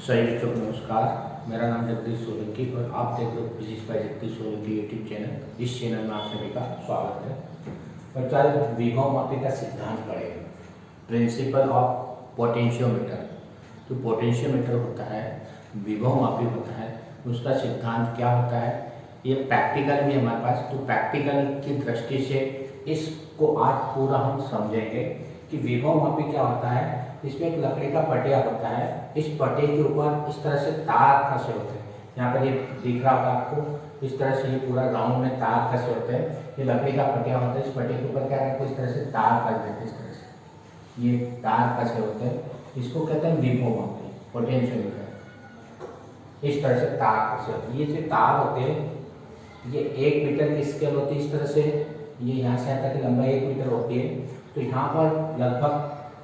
सही बच्चों को नमस्कार। मेरा नाम जगदीश सोलंकी और आप देख रहे हो physics bye Jagdish Solanki YouTube channel. इस चैनल में आप सभी का स्वागत है। बच्चों आज विभव मापी का सिद्धांत पढ़ेंगे, प्रिंसिपल ऑफ पोटेंशियोमीटर। जो पोटेंशियोमीटर होता है, विभव मापी होता है, उसका सिद्धांत क्या होता है, ये प्रैक्टिकल भी हमारे पास। तो प्रैक्टिकल की दृष्टि से इसको आज पूरा हम समझेंगे कि विभव मापी क्या होता है। इसमें एक लकड़ी का पटिया होता है, इस पटिया के ऊपर इस तरह से तार फंसे होते हैं। यहाँ पर ये दिख रहा होगा आपको, इस तरह से ये पूरा राउंड में तार फंसे होते हैं। ये लकड़ी का पटिया होता है, इस पटिया के ऊपर क्या करते हैं, इस तरह से तार फंस देते हैं। इस तरह से ये तार फंसे होते हैं, इसको कहते हैं विभव मापी, पोटेंशियोमीटर। इस तरह से तार फंसे होते हैं। ये जो तार होते हैं ये 1 मीटर की स्केल होती है। इस तरह से ये यहाँ से यहाँ तक लंबाई 1 मीटर होती है। तो यहाँ पर लगभग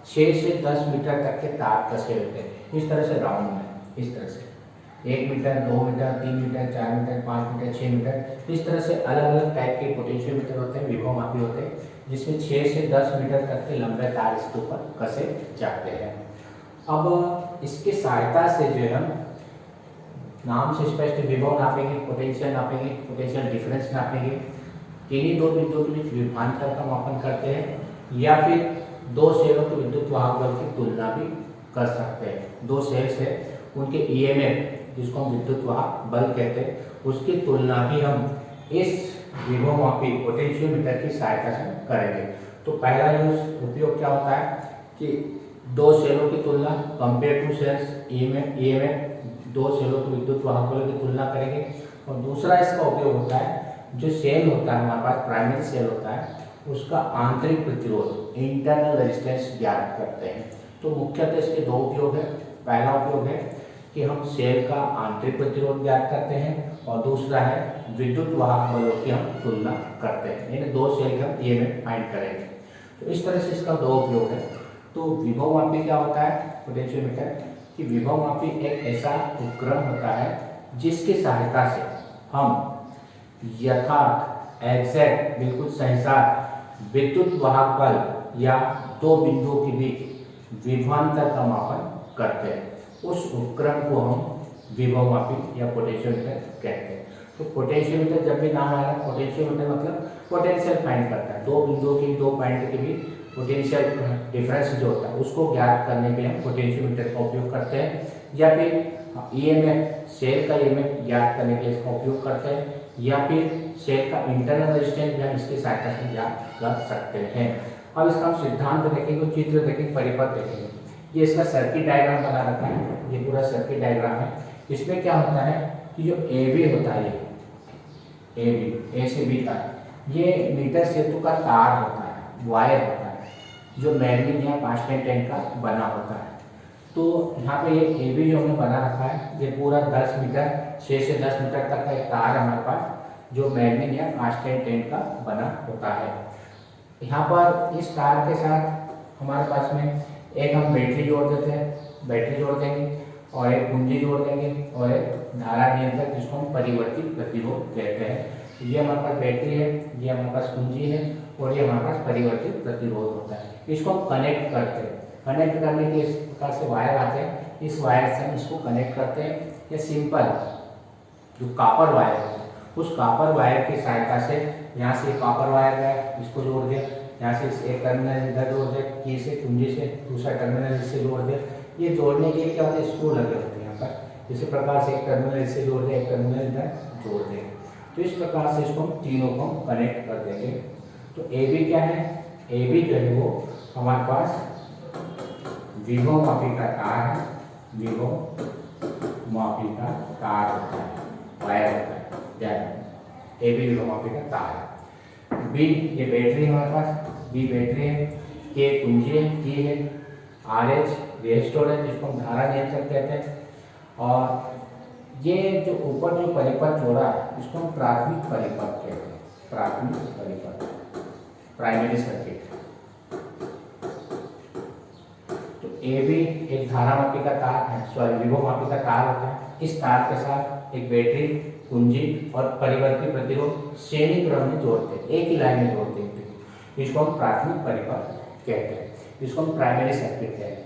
6 से 10 मीटर तक के तार फंसे होते हैं, इस तरह से राउंड में। इस तरह से 1 metre, 2 metre, 3 metre, 4 metre, 5 metre, 6 metre, इस तरह से अलग अलग टाइप के पोटेंशियोमीटर होते हैं, विभव मापी होते हैं, जिसमें 6 से 10 मीटर तक के लंबे तार इसके ऊपर कसे जाते हैं। अब इसकी सहायता से जो है हम नाम से स्पष्ट विभव नापेंगे, पोटेंशियल नापेंगे, पोटेंशियल डिफरेंस नापेंगे, किन्हीं दो बिंदुओं के बीच विभवांतर का मापन करते हैं, या फिर दो सेलों के विद्युत वाहक बल की तुलना भी कर सकते हैं। दो सेल्स है, उनके ईएमएफ जिसको हम विद्युत वाहक बल कहते हैं, उसकी तुलना भी हम इस विभव मापी पोटेंशियोमीटर की सहायता से करेंगे। तो पहला उपयोग क्या होता है कि दो सेलों की तुलना, कंपेयर टू सेल्स ईएमएफ, दो सेलों के विद्युत वाहक बल की तुलना करेंगे। और दूसरा इसका उपयोग होता है, जो सेल होता है हमारे पास, प्राइमरी सेल होता है, उसका आंतरिक प्रतिरोध, इंटरनल रेजिस्टेंस ज्ञात करते हैं। तो मुख्यतः इसके दो उपयोग है। पहला उपयोग है कि हम सेल का आंतरिक प्रतिरोध ज्ञात करते हैं, और दूसरा है विद्युत वाहक बलों की हम तुलना करते हैं, यानी दो सेल के हम ईएमएफ फाइंड करेंगे। तो इस तरह से इसका दो उपयोग है। तो विभव मापी क्या होता है पोटेंशियोमीटर, कि विभव मापी एक ऐसा उपकरण होता है जिसकी सहायता से हम यथार्थ, एग्जैक्ट, बिल्कुल सही साथ विद्युत वाहक बल या दो बिंदुओं के बीच विभवांतर का मापन करते हैं। उस उपकरण को हम विभव मापी या पोटेंशियोमीटर कहते हैं। तो पोटेंशियोमीटर जब भी नाम आएगा, पोटेंशियोमीटर मतलब पोटेंशियल फाइंड करता है, दो बिंदुओं की, दो पॉइंट के बीच पोटेंशियल डिफरेंस जो होता है उसको ज्ञात करने के लिए हम पोटेंशियोमीटर का उपयोग करते हैं। या फिर ईएमएफ, सेल का ईएमएफ ज्ञात करने के लिए इसका उपयोग करते हैं, या फिर सेल का इंटरनल रेजिस्टेंस भी हम इसकी सहायता से ज्ञात कर सकते हैं। अब इसका हम सिद्धांत देखेंगे, चित्र देखेंगे, परिपथ देखेंगे। ये इसका सर्किट डायग्राम बना रखा है, ये पूरा सर्किट डायग्राम है। इसमें क्या होता है कि जो ए बी होता है, ये ए से बी का, ये मीटर सेतु का तार होता है, वायर होता है, जो मैग्नीज या कांस्टेंट का बना होता है। तो यहाँ पे ये ए बी जो हमने बना रखा है, ये पूरा 10 मीटर, 6 से 10 मीटर तक का एक तार है हमारे पास, जो मैग्नीज या कांस्टेंट का बना होता है। यहाँ पर इस तार के साथ हमारे पास में एक हम बैटरी जोड़ देते हैं, बैटरी जोड़ देंगे, और एक कुंजी जोड़ देंगे, और एक धारा नियंत्रक जिसको हम परिवर्तित प्रतिरोध कहते हैं। ये हमारे पास बैटरी है, ये हमारे पास कुंजी है, और ये हमारे पास परिवर्तित प्रतिरोध होता है। इसको हम कनेक्ट करते हैं। कनेक्ट करने के इस प्रकार से वायर आते हैं, इस वायर से हम इसको कनेक्ट करते हैं। या सिंपल जो कॉपर वायर है, उस कॉपर वायर की सहायता से यहाँ से कॉपर वायर है, इसको जोड़ दिया, यहाँ से एक टर्मिनल इधर जोड़ दिया, की से कुंजी से दूसरा टर्मिनल इससे जोड़ दिया। ये जोड़ने के लिए क्या होता है, स्क्रू लगे होते हैं यहाँ पर। इसी प्रकार से एक टर्मिनल इससे जोड़ दिया, एक टर्मिनल इधर जोड़ देंगे। तो इस प्रकार से इसको हम तीनों को कनेक्ट कर देंगे। तो ए बी क्या है, ए बी जो है वो हमारे पास विभव मापी का तार है, विभव मापी का तार होता है, वायर होता है, ए बी विभव मापी का तार है। बी ये बैटरी है हमारे पास, बी बैटरी है, के कुंजी है, की है, आर एच रेजिस्टर है जिसको हम धारा नियंत्रक कहते हैं। और ये जो ऊपर जो परिपथ जोड़ा है इसको हम प्राथमिक परिपथ कहते हैं, प्राथमिक परिपथ, प्राइमरी सर्किट। तो ए बी एक धारा मापी का तार है, सॉरी विभव मापी का तार होता है। इस तार के साथ एक बैटरी, कुंजी और परिवर्ती प्रतिरोध श्रेणी क्रम में जोड़ते हैं, एक ही लाइन में जोड़ते हैं। इसको हम प्राथमिक परिपथ कहते हैं, इसको हम प्राइमरी सर्किट कहते हैं।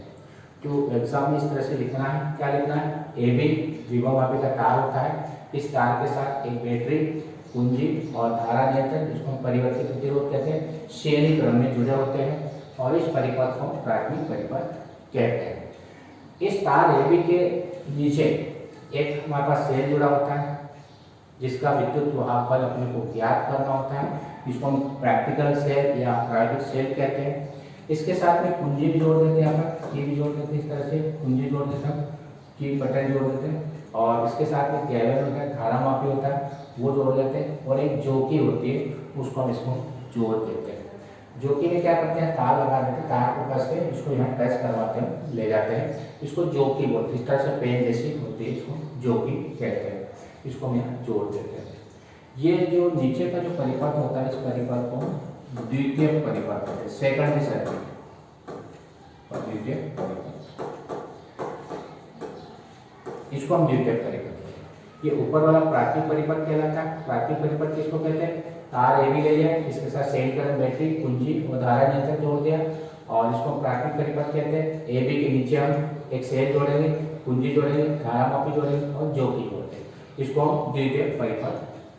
तो एग्जाम में इस तरह से लिखना है, क्या लिखना है, ए बी विभव मापी का तार होता है, इस तार के साथ एक बैटरी, कुंजी और धारा नियंत्रण, जिसको हम परिवर्ती प्रतिरोध कहते हैं, श्रेणी क्रम में जुड़े होते हैं और इस परिपथ को प्राथमिक परिपथ कहते हैं। इस तार ए बी के नीचे एक हमारे पास सेल जुड़ा होता है जिसका विद्युत वहापन अपने को ज्ञात करना होता है, जिसको हम प्रैक्टिकल सेल या प्रायोगिक सेल कहते हैं। इसके साथ में कुंजी भी जोड़ देते हैं, यहाँ पर ये भी जोड़ देते हैं, इस तरह से कुंजी जोड़ देते हैं, की बटन जोड़ देते हैं और इसके साथ में केबल होता है, धारा मापी होता है, वो जोड़ देते हैं और एक जोकी होती है उसको हम इसको जोड़ देते हैं। जोकी में क्या करते हैं, तार लगा देते हैं, तार को कस के इसको यहाँ टच करवाते हैं, ले जाते हैं, इसको जोकी बोलते हैं। इस तरह से पेन जैसी होती है, इसको जोकी कहते हैं, इसको हम यहाँ जोड़ देते हैं। ये जो नीचे का जो परिपथ होता है, इस परिपथ को द्वितीय परिपथ कहते हैं, सेकेंडरी सर्किट और द्वितीय परिपथ, इसको हम द्वितीय परिपथ। ये ऊपर वाला प्राथमिक परिपथ कहलाता है। प्राथमिक परिपथ किसको कहते हैं, तार ए बी ले लिया, इसके साथ सेल करंट, बैटरी, कुंजी और धारा नियंत्रक जोड़ दिया और इसको हम प्राथमिक परिपथ कहते हैं। ए बी के नीचे हम एक सेल जोड़ेंगे, कुंजी जोड़ेंगे, धारा मापी जोड़ेंगे और जोकी जोड़ेंगे, इसको हम द्वितीय परिपथ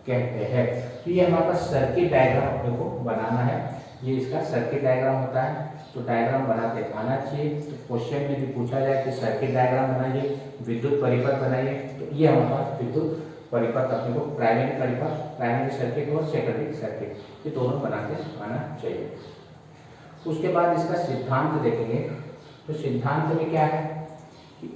कहते हैं। तो ये हमारे पास सर्किट डायग्राम अपने को बनाना है, ये इसका सर्किट डायग्राम होता है। तो डायग्राम बनाते आना चाहिए। तो क्वेश्चन में भी पूछा जाए कि सर्किट डायग्राम बनाइए, विद्युत परिपथ बनाइए, तो ये हमारे पास विद्युत परिपथ अपने को प्राइमरी परिपथ, प्राइमरी सर्किट और सेकेंडरी सर्किट, ये दोनों बनाते आना चाहिए। उसके बाद इसका सिद्धांत देखेंगे। तो सिद्धांत में क्या है कि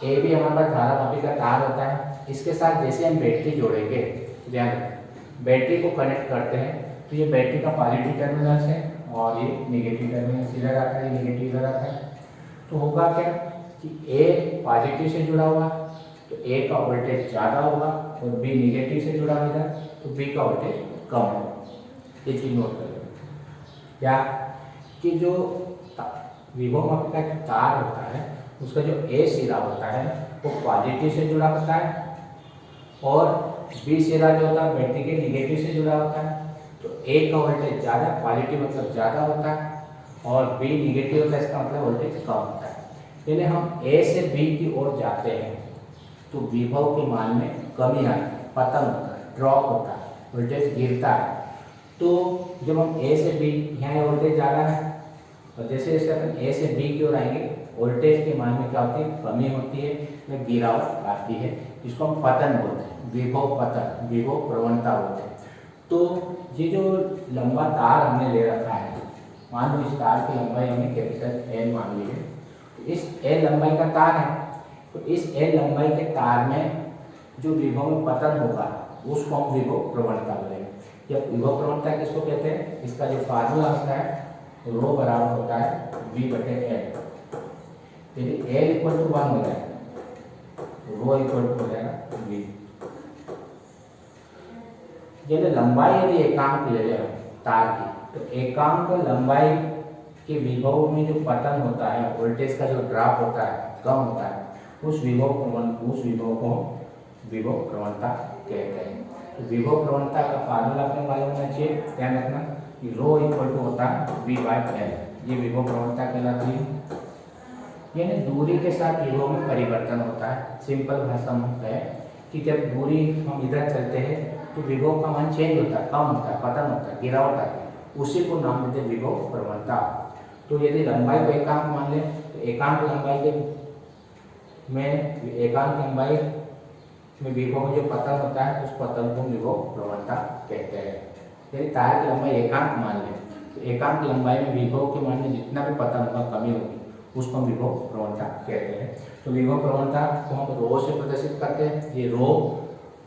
ए बी हमारे पास धारा मापी का तार होता है, इसके साथ जैसे हम बैटरी जोड़ेंगे, ध्यान रखें बैटरी को कनेक्ट करते हैं, तो ये बैटरी का पॉजिटिव टर्मिनल है और ये निगेटिव टर्मिनल इधर आता है, ये निगेटिव इधर आता है। तो होगा क्या कि ए पॉजिटिव से जुड़ा हुआ तो ए का वोल्टेज ज़्यादा होगा और बी निगेटिव से जुड़ा हुआ तो बी का वोल्टेज कम होगा। ये चीज नोट करें क्या कि जो विभव मापी का तार होता है उसका जो ए सिरा होता है वो पॉजिटिव से जुड़ा होता है और बी सिरा जो होता है बैटरी के निगेटिव से जुड़ा होता है। तो ए का वोल्टेज ज़्यादा, पॉजिटिव मतलब ज़्यादा होता है और बी निगेटिव होता है, इसका मतलब वोल्टेज कम होता है। यानी हम ए से बी की ओर जाते हैं तो विभव के मान में कमी आती है, पतन होता है, ड्रॉप होता है, वोल्टेज गिरता है। तो जब हम ए से बी, यहाँ वोल्टेज ज़्यादा है और जैसे जैसे अपन ए से बी की ओर आएंगे वोल्टेज के मान में क्या होती है, कमी होती है, में गिरावट आती है, इसको हम पतन बोलते हैं, विभव पतन, विभव प्रवणता बोलते हैं। तो ये जो लंबा तार हमने ले रखा है, मान लो इस तार की लंबाई हमने कैपिटल एल मान ली है, तो इस एल लंबाई का तार है, तो इस एल लंबाई के तार में जो विभव में पतन होगा उसको हम विभव प्रवणता बोलेंगे। जब विभव प्रवणता किसको कहते हैं, इसका जो फार्मूला होता है रो बराबर होता है V बटे एल। यदि एल इक्वल टू 1 हो जाए रो इक्वल टू हो जाएगा V। यदि लंबाई यदि एकांक ले लें तार की, तो एकांक लंबाई के विभव में जो पतन होता है, वोल्टेज का जो ड्रॉप होता है, कम होता है, उस विभव को विभव प्रवणता कहते हैं। तो विभव प्रवणता का फार्मूला अपने मालूम होना चाहिए, ध्यान रखना कि रो इक्वल टू होता है V बाय एल, ये विभव प्रवणता कहलाती है। यानी दूरी के साथ विभव में परिवर्तन होता है। सिंपल भाषा में है कि जब दूरी हम इधर चलते हैं तो विभव का मान चेंज होता है, कम होता है, पतन होता है, गिरावट आती है, उसी को नाम देते हैं विभव प्रवणता। तो यदि लंबाई को एकांक मान लें तो एकांक लंबाई में विभव में जो पतन होता है उस पतन को विभव प्रवणता कहते हैं। यदि तार की लंबाई एकांक मान लें तो एकांक लंबाई में विभव के मान में जितना भी पतन होगा, कमी होगी, उसको विभव प्रवणता कहते हैं। तो विभव प्रवणता को हम रो से प्रदर्शित करते हैं। ये रो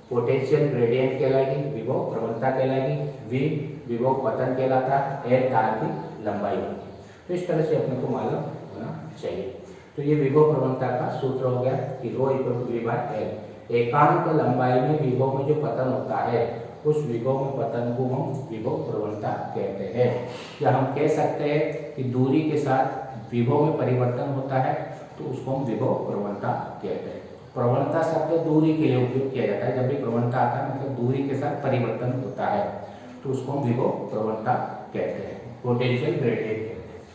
पोटेंशियल ग्रेडियंट कहलाएगी, विभव प्रवणता कहलाएगी, V विभव पतन कहलाता है, L तार की लंबाई होगी। तो इस तरह से अपने को मालूम होना चाहिए। तो ये विभव प्रवणता का सूत्र हो गया कि rho equal to V by L. एकांक लंबाई में विभव में जो पतन होता है उस विभव में पतन को हम विभव प्रवणता कहते हैं। या हम कह सकते हैं कि दूरी के साथ विभव में परिवर्तन होता है तो उसको हम विभव प्रवणता कहते हैं। प्रवणता शब्द दूरी के लिए उपयोग किया जाता है। जब भी प्रवणता आता है मतलब दूरी के साथ परिवर्तन होता है तो उसको हम विभव प्रवणता कहते हैं, पोटेंशियल ग्रेडियंट कहते हैं।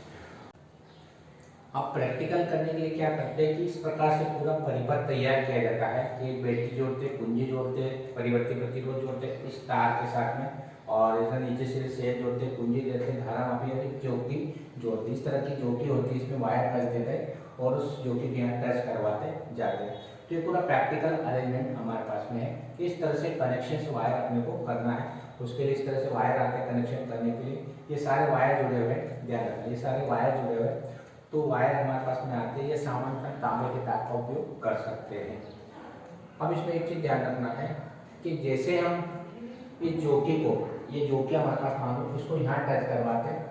अब प्रैक्टिकल करने के लिए क्या करते हैं कि इस प्रकार से पूरा परिपथ तैयार किया जाता है कि एक बैटरी जोड़ते, कुंजी जोड़ते, परिवर्ती प्रतिरोध जोड़ते इस तार के साथ में, और इधर नीचे से सेल जोड़ते, कुंजी देते, धारा मापी और एक चौकी जोड़ते। इस तरह की चौकी होती है, इसमें वायर कर देते हैं और उस चौकी के यहाँ टच करवाते जाते हैं। तो ये पूरा प्रैक्टिकल अरेंजमेंट हमारे पास में है कि इस तरह से कनेक्शन से वायर अपने को करना है। उसके लिए इस तरह से वायर आते हैं कनेक्शन करने के लिए। ये सारे वायर जुड़े हुए हैं, ध्यान रखना ये सारे वायर जुड़े हुए हैं। तो वायर हमारे पास में आते हैं, ये सामान्यतः तांबे के तार का उपयोग कर सकते हैं। अब इसमें एक चीज़ ध्यान रखना है कि जैसे हम इस चौकी को, ये चौकी हमारे पास मान लो इसको यहाँ टच करवाते हैं,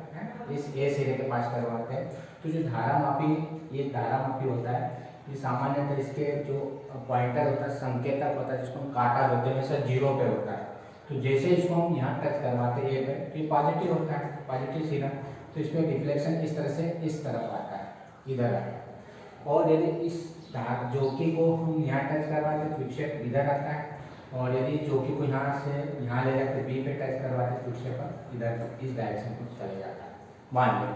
इस ए सिरे के पास करवाते हैं, तो जो धारा मापी, ये धारा मापी होता है, ये सामान्यतः इसके जो पॉइंटर होता है, संकेतक होता है, जिसको हम काटा बोलते हैं, हमेशा जीरो पे होता है। तो जैसे इसको हम यहाँ टच करवाते हैं ए पे, तो ये पॉजिटिव होता है, पॉजिटिव सिरा, तो इसमें डिफ्लेक्शन किस तरह से इस तरफ आता है, इधर आता है। और यदि इस चौकी को हम यहाँ टच करवाते तो विक्षेप इधर आता है, और यदि चौकी को यहाँ से यहाँ ले जाते, बी पे टच करवाते तो विक्षेप इधर इस डायरेक्शन में चले जाता है। मान लो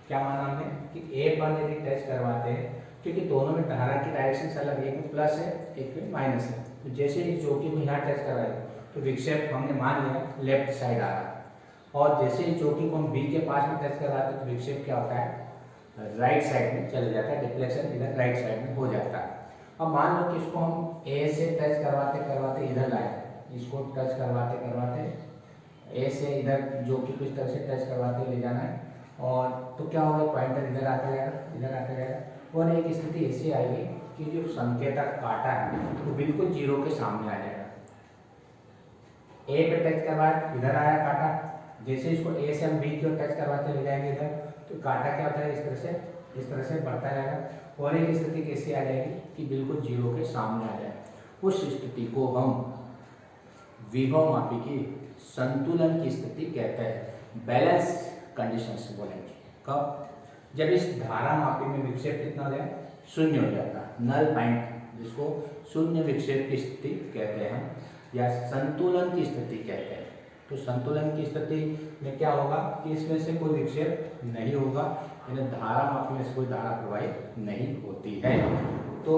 क्या माना हमने कि ए पर यदि टच करवाते हैं, क्योंकि दोनों में धारा की डायरेक्शन अलग है, एक में प्लस है एक में माइनस है, तो जैसे ही चौकी को यहाँ टच कराए तो विक्षेप हमने मान लिया लेफ्ट साइड आ रहा है, और जैसे ही चौकी को हम बी के पास में टच कराते तो विक्षेप क्या होता है, राइट साइड में चले जाता है, डिफ्लेक्शन इधर राइट साइड में हो जाता है। अब मान लो कि इसको हम ए से टच करवाते करवाते इधर लाए, इसको टच करवाते करवाते ए से इधर जो कि कुछ तरह से टच करवाते ले जाना है, और तो क्या होगा, पॉइंटर इधर आता जाएगा, इधर आता जाएगा, और एक स्थिति ऐसी आएगी कि जो संकेतक काटा है वो बिल्कुल जीरो के सामने आ जाएगा। ए पे टच करवाए इधर आया काटा, जैसे इसको ए से हम बी की ओर टच करवाते ले जाएंगे इधर, तो काटा क्या होता है, इस तरह से बढ़ता जाएगा, और एक स्थिति कैसे आ जाएगी कि बिल्कुल जीरो के सामने आ जाए। उस स्थिति को हम विभव मापी की संतुलन की स्थिति कहते हैं, बैलेंस कंडीशंस बोलेंगे। कब, जब इस धारा मापी में विक्षेप कितना हो जाए, शून्य हो जाता है, नल पॉइंट, जिसको शून्य विक्षेप की स्थिति कहते हैं या संतुलन की स्थिति कहते हैं। तो संतुलन की स्थिति में क्या होगा कि इसमें से कोई विक्षेप नहीं होगा, यानी धारा मापी में से कोई धारा प्रवाहित नहीं होती है। तो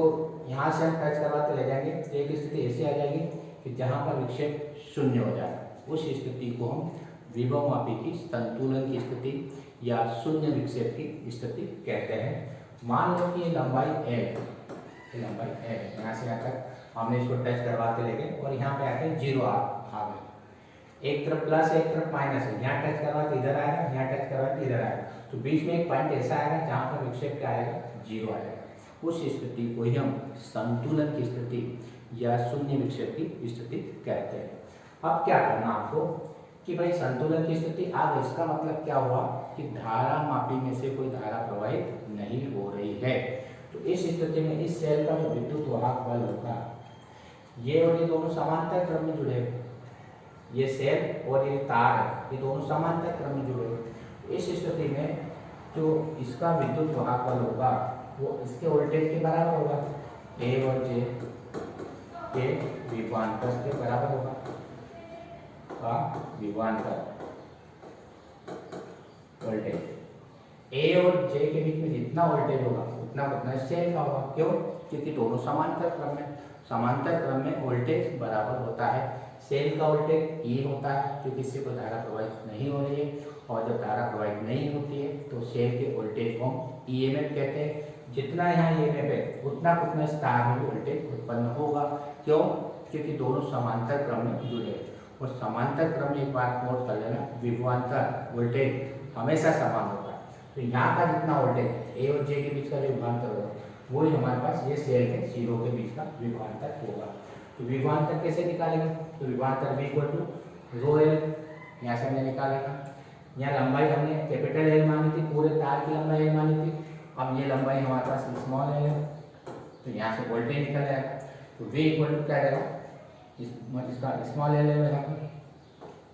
यहाँ से हम टच करवाते ले जाएंगे, एक स्थिति ऐसी आ जाएगी कि जहाँ पर विक्षेप शून्य हो जाए, उस स्थिति को हम विभव मापी की संतुलन की स्थिति या शून्य विक्षेप की स्थिति कहते हैं। मान लो कि ये लंबाई L, यहाँ से यहाँ तक हमने इसको टच करवाते ले गए, और यहाँ पे आके जीरो आ गए, एक तरफ प्लस है एक तरफ माइनस है, यहाँ टच करवाते इधर आएगा, यहाँ टच करवाते इधर आएगा, तो बीच में एक पॉइंट ऐसा आएगा जहाँ पर विक्षेप क्या आएगा, जीरो आएगा। उस स्थिति को ही हम संतुलन की स्थिति या शून्य विक्षेप की स्थिति कहते हैं। अब क्या करना आपको कि भाई संतुलन की स्थिति आ गई, इसका मतलब क्या हुआ कि धारा मापी में से कोई धारा प्रवाहित नहीं हो रही है। तो इस स्थिति में इस सेल का जो विद्युत वाहक बल होगा, ये और ये दोनों समांतर क्रम में जुड़े हुए, ये सेल और ये तार है, ये दोनों समांतर क्रम में जुड़े हुए। इस स्थिति में जो इसका विद्युत वाहक बल होगा वो इसके वोल्टेज के बराबर होगा, ए और जे के विभवांतर के बराबर होगा, का विभवांतर वोल्टेज ए और जे के बीच में जितना वोल्टेज होगा उतना सेल का होगा। क्यों? क्योंकि दोनों समांतर क्रम में वोल्टेज बराबर होता है। सेल का वोल्टेज E होता है क्योंकि इससे कोई धारा प्रवाहित नहीं हो रही है, और जब धारा प्रवाहित नहीं होती है तो सेल के वोल्टेज को हम EMF कहते हैं। जितना यहाँ EMF है उतना इस तार में वोल्टेज उत्पन्न होगा। क्यों? क्योंकि दोनों समांतर क्रम में जुड़े हैं, और समांतर क्रम में एक बात नोट कर लेना, विभवांतर वोल्टेज हमेशा समान होता है। तो यहाँ का जितना वोल्टेज ए और जे के बीच का जो विभवांतर होगा वही हमारे पास ये सेल के जीरो के बीच का विभवांतर होगा। तो विभवांतर कैसे निकालेंगे? तो विभवांतर V equal to rho L, यहाँ से हमने निकालेगा। यहाँ लंबाई हमने कैपिटल एल मानी थी, पूरे तार की लंबाई एल मानी थी, अब ये लंबाई हमारे पास स्मॉल एल है, तो यहाँ से वोल्टेज निकल जाएगा। तो V इक्वल टू क्या जाएगा, इसका स्मॉल एल है,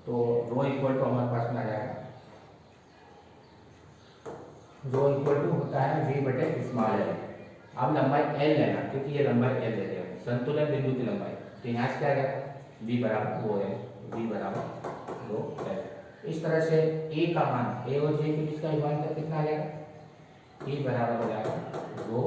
तो रो इक्वल टू हमारे पास में आ जाएगा, रो इक्वल टू होता है V बटे स्मॉल एल। अब लंबाई L लेना, क्योंकि ये लंबाई L ले लिया, संतुलन बिंदु की लंबाई, तो यहाँ से क्या आ जाएगा, V बराबर रो एल, V बराबर रो एल। इस तरह से A का मान, A और J के बीच का विभवांतर कितना आ जाएगा, E बराबर हो जाएगा रो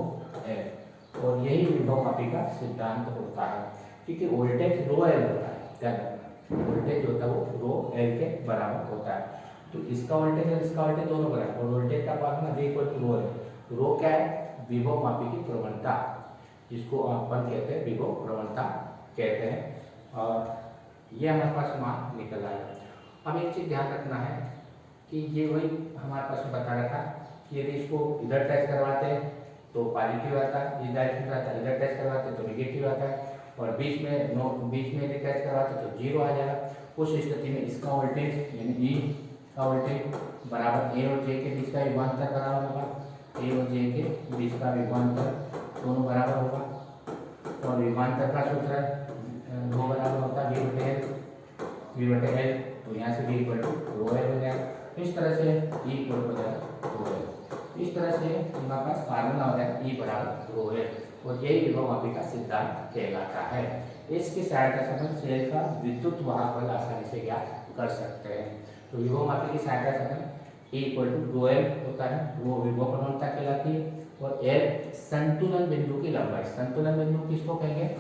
एल। और यही विभव मापी का सिद्धांत होता है, क्योंकि वोल्टेज रो एल होता है, ध्यान रखना वोल्टेज होता है वो रो एल के बराबर होता है। तो इसका वोल्टेज और इसका वोल्टेज दोनों बराबर, और वोल्टेज का formula V equal to rho L. Rho क्या है? विभव मापी की प्रवणता, जिसको अपन कहते हैं विभव प्रवणता कहते हैं। और ये हमारे पास मान निकल आया। अब एक चीज ध्यान रखना है कि ये वही हमारे पास बता रखा कि यदि इसको इधर टेस्ट करवाते हैं तो पॉजिटिव आता है, इस डायरेक्शन में आता है, इधर टेस्ट करवाते हैं तो नेगेटिव आता है, और बीच में यदि टेस्ट करवाते हैं तो जीरो आ जाएगा। उस स्थिति में इसका वोल्टेज यानी ई का वोल्टेज बराबर ए और जे के बीच का विभवांतर बराबर होगा, ए और जे के बीच का विभवांतर दोनों बराबर होगा। और विभवांतर का सूत्र रो बराबर होता है वी बटे एल, तो यहाँ से V equal to rho L हो जाएगा। इस तरह से ई इक्वल हो जाएगा रो एल। इस तरह से हमारे पास फार्मूला हो जाएगा ई बराबर रो एल, और यही विभव मापी का सिद्धांत कहलाता है। इसकी सहायता से हम सेल का विद्युत वाहक बल आसानी से ज्ञात कर सकते हैं। तो विभव मापी की सहायता से हम E equal to rho L होता है, वो विभव प्रवणता कहलाती है, और एल संतुलन बिंदु की लंबाई। संतुलन बिंदु किसको कहेंगे?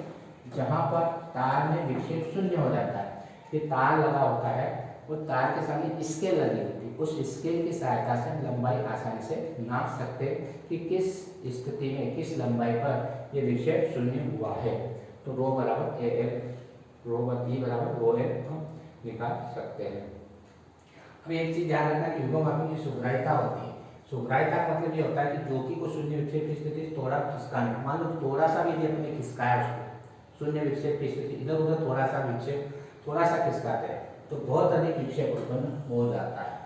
जहां पर तार में विक्षेप शून्य हो जाता है, ये तार लगा होता है और तार के सामने स्केल लगी होती है, उस स्केल की सहायता से हम लंबाई आसानी से नाप सकते हैं कि किस स्थिति में किस लंबाई पर ये विक्षेप शून्य हुआ है। तो रो बराबर ए एल, रो ई बराबर रो एल हम निकाल सकते हैं। अब एक चीज ध्यान रखना कि विभव मापी की शुभ्रायता होती है। शुभ्रायता का मतलब ये होता है कि ज्योति को शून्य विक्षेप की स्थिति थोड़ा खिसकाना, मान लो थोड़ा सा भी यदि हमने खिसकाया उसको शून्य विक्षेप की स्थिति, इधर उधर थोड़ा सा विक्षेप थोड़ा सा खिसकाते हैं तो बहुत अधिक विक्षेप उत्पन्न हो जाता है।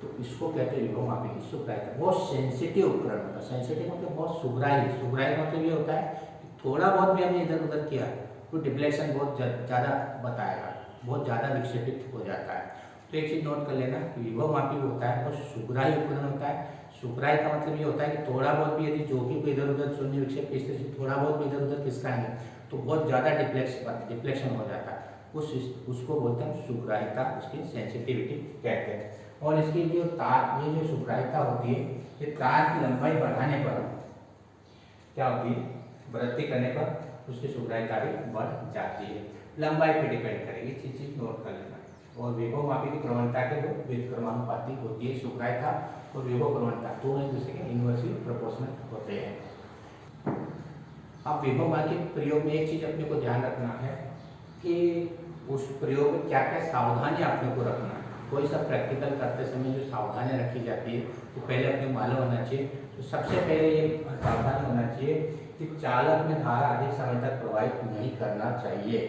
तो इसको कहते हैं विभव मापी की शुभ्रायता। बहुत सेंसिटिव उपकरण होता है। सेंसिटिव मतलब बहुत सुग्राही। सुग्राही मतलब ये होता है कि थोड़ा बहुत भी हमने इधर उधर किया तो डिफ्लेक्शन बहुत ज़्यादा बताएगा, बहुत ज़्यादा विक्षेपित हो जाता है। तो एक चीज़ नोट कर लेना कि विभव मापी होता है वो सुग्राही उपकरण होता है। सुग्राही का मतलब ये होता है कि थोड़ा बहुत भी यदि ज्योति को इधर उधर शून्य विक्षेप की स्थिति थोड़ा बहुत भी इधर उधर खिसकाएंगे तो बहुत ज़्यादा डिफ्लेक्शन हो जाता है, उसको बोलते हैं सुग्राहिता, उसकी सेंसिटिविटी कहते हैं। और इसकी जो तार, ये जो सुग्राहिता होती है, ये तार की लंबाई बढ़ाने पर क्या होती है, वृद्धि करने पर उसकी सुग्राहिता भी बढ़ जाती है। लंबाई पर डिपेंड करेगी, चीज नोट कर लेना। और विभव मापी की प्रवणता के दो व्युत्क्रमानुपाती होती है सुग्राहिता और विभव प्रवणता, दोनों एक दूसरे के इनवर्सली प्रोपोर्शनल होते हैं। अब विभव मापी के प्रयोग में एक चीज अपने को ध्यान रखना है कि उस प्रयोग में क्या क्या सावधानी अपने को रखना है। कोई सा प्रैक्टिकल करते समय जो सावधानियां रखी जाती है तो पहले अपने को मालूम होना चाहिए। तो सबसे पहले ये सावधान होना चाहिए कि चालक में धारा अधिक समय तक प्रवाहित नहीं करना चाहिए।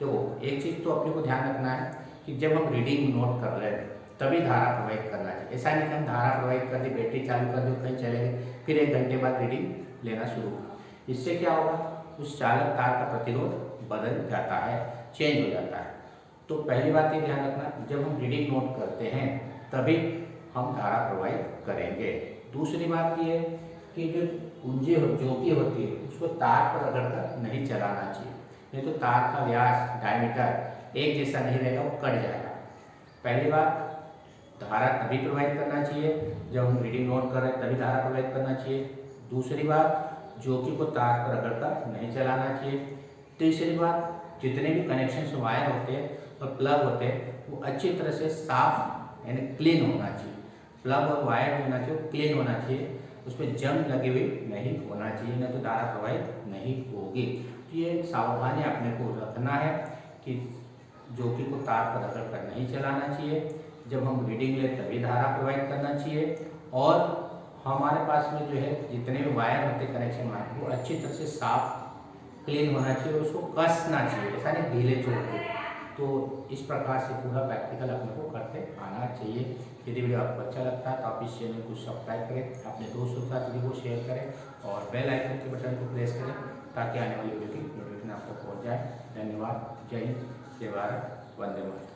तो एक चीज़ तो अपने को ध्यान रखना है कि जब हम रीडिंग नोट कर रहे हैं तभी धारा प्रवाहित करना चाहिए। ऐसा नहीं कि हम धारा प्रवाहित कर दी, बैटरी चालू कर दी, कहीं चले गए, फिर 1 घंटे बाद रीडिंग लेना शुरू कर। इससे क्या होगा, उस चालक तार का प्रतिरोध बदल जाता है, चेंज हो जाता है। तो पहली बात ये ध्यान रखना, जब हम रीडिंग नोट करते हैं तभी हम धारा प्रवाहित करेंगे। दूसरी बात ये है कि जो कुंजी ज्योति होती है उसको तार पर रगड़कर नहीं चलाना चाहिए, नहीं तो तार का व्यास डायमीटर एक जैसा नहीं रहेगा, वो कट जाएगा। पहली बात, धारा तभी प्रवाहित करना चाहिए जब हम रीडिंग नोट कर रहे हैं, तभी धारा प्रवाहित करना चाहिए। दूसरी बात, ज्योति को तार पर रगड़कर नहीं चलाना चाहिए। तीसरी बात, जितने भी कनेक्शन वायर होते हैं और प्लग होते हैं वो अच्छी तरह से साफ यानी क्लीन होना चाहिए। प्लग और वायर भी होना चाहिए, क्लीन होना चाहिए, उसमें जंग लगी हुई नहीं होना चाहिए, नहीं तो धारा प्रवाहित नहीं होगी। तो ये सावधानी अपने को रखना है कि ज्योति को तार पर रगड़ कर नहीं चलाना चाहिए, जब हम रीडिंग ले तभी धारा प्रवाहित करना चाहिए, और हमारे पास में जो है जितने भी वायर होते कनेक्शन वायर वो अच्छी तरह से साफ क्लीन होना चाहिए, उसको कसना चाहिए, ऐसा नहीं ढीले छोड़ के। तो इस प्रकार से पूरा प्रैक्टिकल अपने को करते आना चाहिए। यदि वीडियो आपको अच्छा लगता है तो आप इस चैनल को सब्सक्राइब करें, अपने दोस्तों के साथ वीडियो को शेयर करें और बेल आइकन के बटन को प्रेस करें ताकि आने वाली वीडियो की नोटिफिकेशन आपको पहुँच जाए। धन्यवाद। जय हिंद, जय भारत, वंदे मातरम।